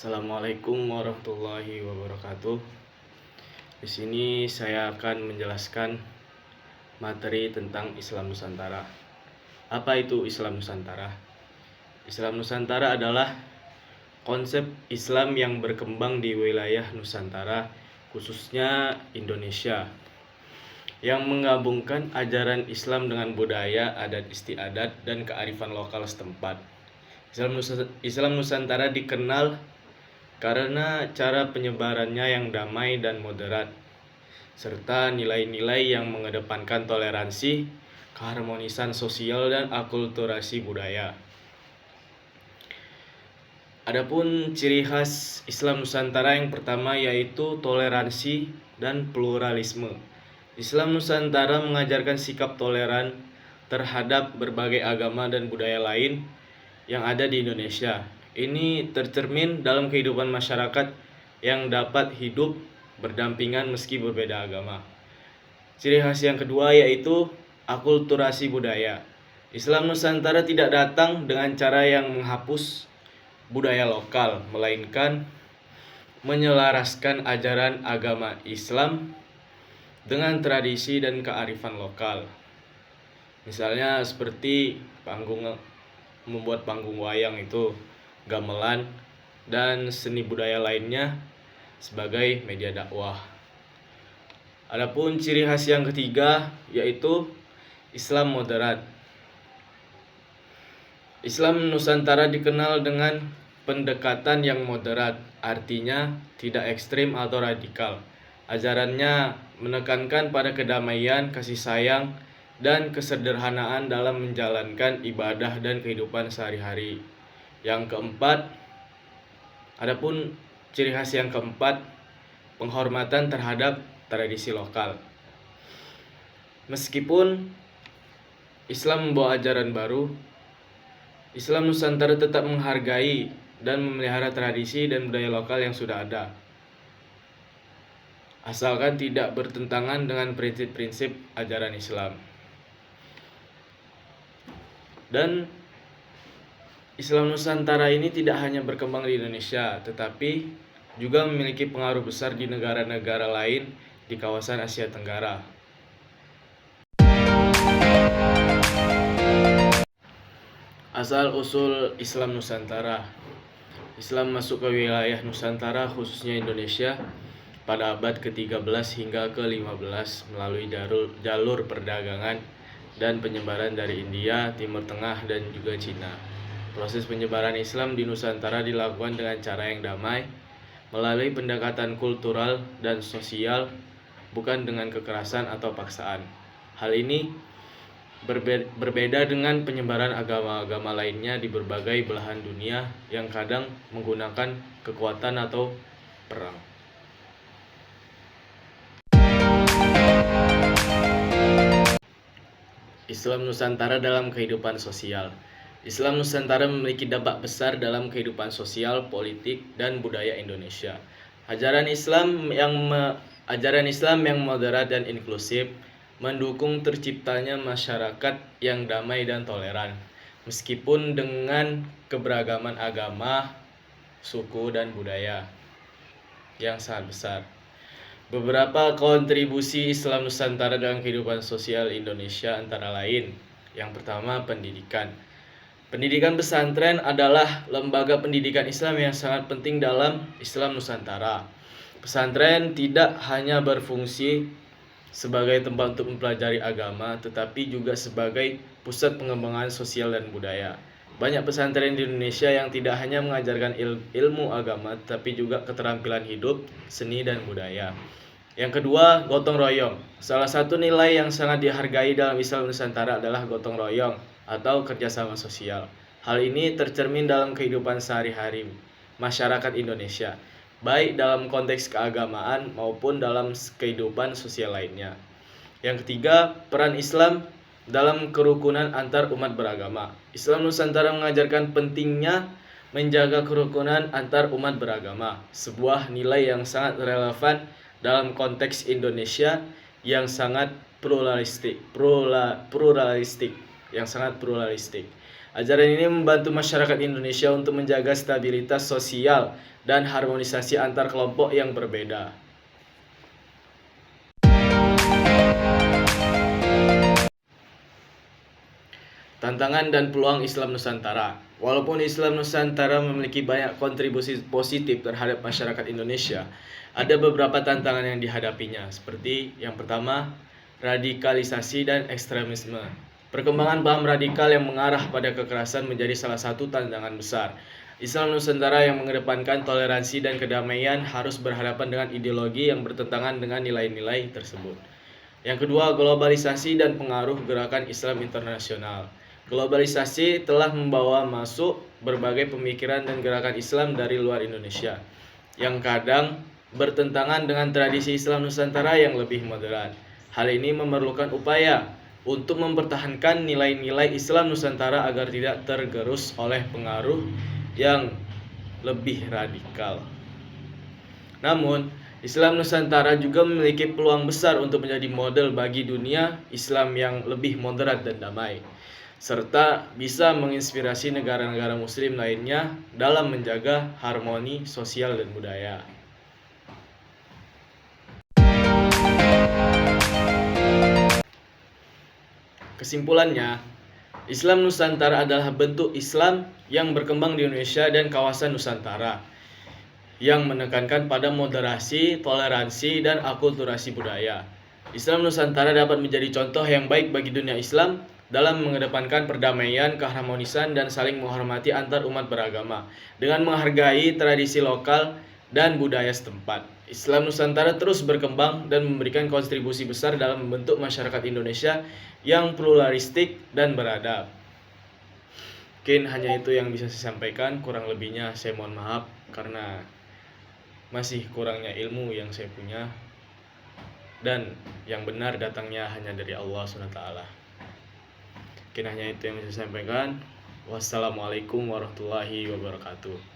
Assalamualaikum warahmatullahi wabarakatuh. Di sini saya akan menjelaskan materi tentang Islam Nusantara. Apa itu Islam Nusantara? Islam Nusantara adalah konsep Islam yang berkembang di wilayah Nusantara, khususnya Indonesia, yang menggabungkan ajaran Islam dengan budaya, adat istiadat, dan kearifan lokal setempat. Islam Nusantara dikenal karena cara penyebarannya yang damai dan moderat, serta nilai-nilai yang mengedepankan toleransi, keharmonisan sosial, dan akulturasi budaya. Adapun ciri khas Islam Nusantara yang pertama yaitu toleransi dan pluralisme. Islam Nusantara mengajarkan sikap toleran terhadap berbagai agama dan budaya lain yang ada di Indonesia. Ini tercermin dalam kehidupan masyarakat yang dapat hidup berdampingan meski berbeda agama. Ciri khas yang kedua yaitu akulturasi budaya. Islam Nusantara tidak datang dengan cara yang menghapus budaya lokal, melainkan menyelaraskan ajaran agama Islam dengan tradisi dan kearifan lokal. Misalnya seperti membuat panggung wayang itu, gamelan, dan seni budaya lainnya sebagai media dakwah. Adapun ciri khas yang ketiga yaitu Islam moderat. Islam Nusantara dikenal dengan pendekatan yang moderat, artinya tidak ekstrim atau radikal. Ajarannya menekankan pada kedamaian, kasih sayang, dan kesederhanaan dalam menjalankan ibadah dan kehidupan sehari-hari. Adapun ciri khas yang keempat, penghormatan terhadap tradisi lokal. Meskipun Islam membawa ajaran baru, Islam Nusantara tetap menghargai dan memelihara tradisi dan budaya lokal yang sudah ada, asalkan tidak bertentangan dengan prinsip-prinsip ajaran Islam. Dan Islam Nusantara ini tidak hanya berkembang di Indonesia, tetapi juga memiliki pengaruh besar di negara-negara lain di kawasan Asia Tenggara. Asal-usul Islam Nusantara. Islam masuk ke wilayah Nusantara, khususnya Indonesia, pada abad ke-13 hingga ke-15 melalui jalur perdagangan dan penyebaran dari India, Timur Tengah, dan juga Cina. Proses penyebaran Islam di Nusantara dilakukan dengan cara yang damai, melalui pendekatan kultural dan sosial, bukan dengan kekerasan atau paksaan. Hal ini berbeda dengan penyebaran agama-agama lainnya di berbagai belahan dunia yang kadang menggunakan kekuatan atau perang. Islam Nusantara dalam kehidupan sosial. Islam Nusantara memiliki dampak besar dalam kehidupan sosial, politik, dan budaya Indonesia. Ajaran Islam yang moderat dan inklusif mendukung terciptanya masyarakat yang damai dan toleran, meskipun dengan keberagaman agama, suku, dan budaya yang sangat besar. Beberapa kontribusi Islam Nusantara dalam kehidupan sosial Indonesia antara lain: yang pertama, pendidikan. Pendidikan pesantren adalah lembaga pendidikan Islam yang sangat penting dalam Islam Nusantara. Pesantren tidak hanya berfungsi sebagai tempat untuk mempelajari agama, tetapi juga sebagai pusat pengembangan sosial dan budaya. Banyak pesantren di Indonesia yang tidak hanya mengajarkan ilmu agama, tapi juga keterampilan hidup, seni, dan budaya. Yang kedua, gotong royong. Salah satu nilai yang sangat dihargai dalam Islam Nusantara adalah gotong royong atau kerjasama sosial. Hal ini tercermin dalam kehidupan sehari-hari masyarakat Indonesia, baik dalam konteks keagamaan maupun dalam kehidupan sosial lainnya. Yang ketiga, peran Islam dalam kerukunan antar umat beragama. Islam Nusantara mengajarkan pentingnya menjaga kerukunan antar umat beragama, sebuah nilai yang sangat relevan dalam konteks Indonesia yang sangat pluralistik. Ajaran ini membantu masyarakat Indonesia untuk menjaga stabilitas sosial dan harmonisasi antar kelompok yang berbeda. Tantangan dan peluang Islam Nusantara. Walaupun Islam Nusantara memiliki banyak kontribusi positif terhadap masyarakat Indonesia, ada beberapa tantangan yang dihadapinya, seperti yang pertama, radikalisasi dan ekstremisme. Perkembangan paham radikal yang mengarah pada kekerasan menjadi salah satu tantangan besar. Islam Nusantara yang mengedepankan toleransi dan kedamaian harus berhadapan dengan ideologi yang bertentangan dengan nilai-nilai tersebut. Yang kedua, globalisasi dan pengaruh gerakan Islam internasional. Globalisasi telah membawa masuk berbagai pemikiran dan gerakan Islam dari luar Indonesia, yang kadang bertentangan dengan tradisi Islam Nusantara yang lebih moderat. Hal ini memerlukan upaya untuk mempertahankan nilai-nilai Islam Nusantara agar tidak tergerus oleh pengaruh yang lebih radikal. Namun, Islam Nusantara juga memiliki peluang besar untuk menjadi model bagi dunia Islam yang lebih moderat dan damai, serta bisa menginspirasi negara-negara muslim lainnya dalam menjaga harmoni sosial dan budaya. Kesimpulannya, Islam Nusantara adalah bentuk Islam yang berkembang di Indonesia dan kawasan Nusantara, yang menekankan pada moderasi, toleransi, dan akulturasi budaya. Islam Nusantara dapat menjadi contoh yang baik bagi dunia Islam dalam mengedepankan perdamaian, keharmonisan, dan saling menghormati antar umat beragama dengan menghargai tradisi lokal dan budaya setempat. Islam Nusantara terus berkembang dan memberikan kontribusi besar dalam membentuk masyarakat Indonesia yang pluralistik dan beradab. Mungkin hanya itu yang bisa saya sampaikan, kurang lebihnya saya mohon maaf karena masih kurangnya ilmu yang saya punya, dan yang benar datangnya hanya dari Allah SWT. Mungkin hanya itu yang bisa saya sampaikan. Wassalamualaikum warahmatullahi wabarakatuh.